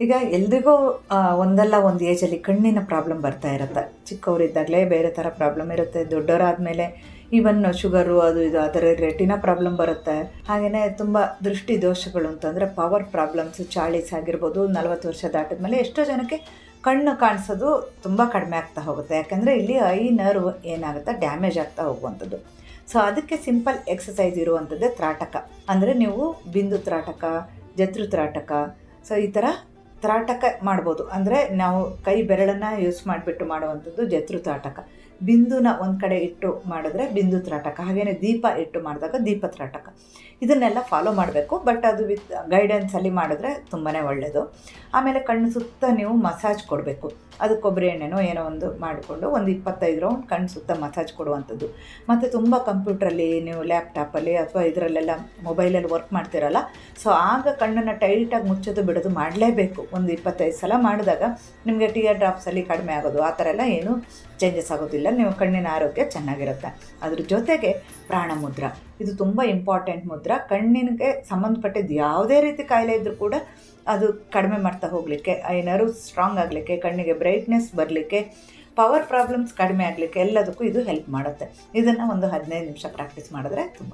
ಈಗ ಎಲ್ರಿಗೂ ಒಂದಲ್ಲ ಒಂದು ಏಜಲ್ಲಿ ಕಣ್ಣಿನ ಪ್ರಾಬ್ಲಮ್ ಬರ್ತಾ ಇರುತ್ತೆ. ಚಿಕ್ಕವರಿದ್ದಾಗಲೇ ಬೇರೆ ಥರ ಪ್ರಾಬ್ಲಮ್ ಇರುತ್ತೆ, ದೊಡ್ಡವರಾದಮೇಲೆ ಈವನ್ ಶುಗರು ಅದು ಇದು ಅದರ ರೆಟಿನಾ ಪ್ರಾಬ್ಲಮ್ ಬರುತ್ತೆ. ಹಾಗೆಯೇ ತುಂಬ ದೃಷ್ಟಿ ದೋಷಗಳು ಅಂತಂದರೆ ಪವರ್ ಪ್ರಾಬ್ಲಮ್ಸು, ಚಾಳೀಸ್ ಆಗಿರ್ಬೋದು. 40 ವರ್ಷ ದಾಟಿದ್ಮೇಲೆ ಎಷ್ಟೋ ಜನಕ್ಕೆ ಕಣ್ಣು ಕಾಣಿಸೋದು ತುಂಬ ಕಡಿಮೆ ಆಗ್ತಾ ಹೋಗುತ್ತೆ. ಯಾಕಂದರೆ ಇಲ್ಲಿ ಐ ನರ್ವ್ ಏನಾಗುತ್ತೆ, ಡ್ಯಾಮೇಜ್ ಆಗ್ತಾ ಹೋಗುವಂಥದ್ದು. ಸೊ ಅದಕ್ಕೆ ಸಿಂಪಲ್ ಎಕ್ಸಸೈಸ್ ಇರುವಂಥದ್ದೇ ತ್ರಾಟಕ. ಅಂದರೆ ನೀವು ಬಿಂದು ತ್ರಾಟಕ, ಜತೃ ತ್ರಾಟಕ, ಸೊ ಈ ಥರ ತ್ರಾಟಕ ಮಾಡ್ಬೋದು. ಅಂದರೆ ನಾವು ಕೈ ಬೆರಳನ್ನು ಯೂಸ್ ಮಾಡಿಬಿಟ್ಟು ಮಾಡುವಂಥದ್ದು ಜತೃ ತ್ರಾಟಕ. ಬಿಂದುನ ಒಂದು ಕಡೆ ಇಟ್ಟು ಮಾಡಿದ್ರೆ ಬಿಂದು ತ್ರಾಟಕ. ಹಾಗೆಯೇ ದೀಪ ಇಟ್ಟು ಮಾಡಿದಾಗ ದೀಪ ತ್ರಾಟಕ. ಇದನ್ನೆಲ್ಲ ಫಾಲೋ ಮಾಡಬೇಕು. ಬಟ್ ಅದು ವಿತ್ ಗೈಡೆನ್ಸಲ್ಲಿ ಮಾಡಿದ್ರೆ ತುಂಬಾ ಒಳ್ಳೆಯದು. ಆಮೇಲೆ ಕಣ್ಣು ಸುತ್ತ ನೀವು ಮಸಾಜ್ ಕೊಡಬೇಕು. ಅದು ಕೊಬ್ಬರಿ ಎಣ್ಣೆನೋ ಏನೋ ಒಂದು ಮಾಡಿಕೊಂಡು ಒಂದು 25 ರೌಂಡ್ ಕಣ್ಣು ಸುತ್ತ ಮಸಾಜ್ ಕೊಡುವಂಥದ್ದು. ಮತ್ತು ತುಂಬ ಕಂಪ್ಯೂಟ್ರಲ್ಲಿ, ನೀವು ಲ್ಯಾಪ್ಟಾಪಲ್ಲಿ ಅಥವಾ ಇದರಲ್ಲೆಲ್ಲ ಮೊಬೈಲಲ್ಲಿ ವರ್ಕ್ ಮಾಡ್ತಿರಲ್ಲ, ಸೊ ಆಗ ಕಣ್ಣನ್ನು ಟೈಟಾಗಿ ಮುಚ್ಚೋದು ಬಿಡೋದು ಮಾಡಲೇಬೇಕು. ಒಂದು 25 ಸಲ ಮಾಡಿದಾಗ ನಿಮಗೆ ಟಿಯರ್ ಡ್ರಾಪ್ಸಲ್ಲಿ ಕಡಿಮೆ ಆಗೋದು ಆ ಥರ ಎಲ್ಲ ಏನೂ ಚೇಂಜಸ್ ಆಗೋದಿಲ್ಲ. ನೀವು ಕಣ್ಣಿನ ಆರೋಗ್ಯ ಚೆನ್ನಾಗಿರುತ್ತೆ. ಅದ್ರ ಜೊತೆಗೆ ಪ್ರಾಣಮುದ್ರ, ಇದು ತುಂಬ ಇಂಪಾರ್ಟೆಂಟ್ ಮುದ್ರ. ಕಣ್ಣಿಗೆ ಸಂಬಂಧಪಟ್ಟಿದ್ದು ಯಾವುದೇ ರೀತಿ ಕಾಯಿಲೆ ಇದ್ದರೂ ಕೂಡ ಅದು ಕಡಿಮೆ ಮಾಡ್ತಾ ಹೋಗಲಿಕ್ಕೆ, ಐ ನರ್ವ್ ಸ್ಟ್ರಾಂಗ್ ಆಗಲಿಕ್ಕೆ, ಕಣ್ಣಿಗೆ ಬ್ರೈಟ್ನೆಸ್ ಬರಲಿಕ್ಕೆ, ಪವರ್ ಪ್ರಾಬ್ಲಮ್ಸ್ ಕಡಿಮೆ ಆಗಲಿಕ್ಕೆ ಎಲ್ಲದಕ್ಕೂ ಇದು ಹೆಲ್ಪ್ ಮಾಡುತ್ತೆ. ಇದನ್ನು ಒಂದು 15 ನಿಮಿಷ ಪ್ರಾಕ್ಟೀಸ್ ಮಾಡಿದ್ರೆ ತುಂಬ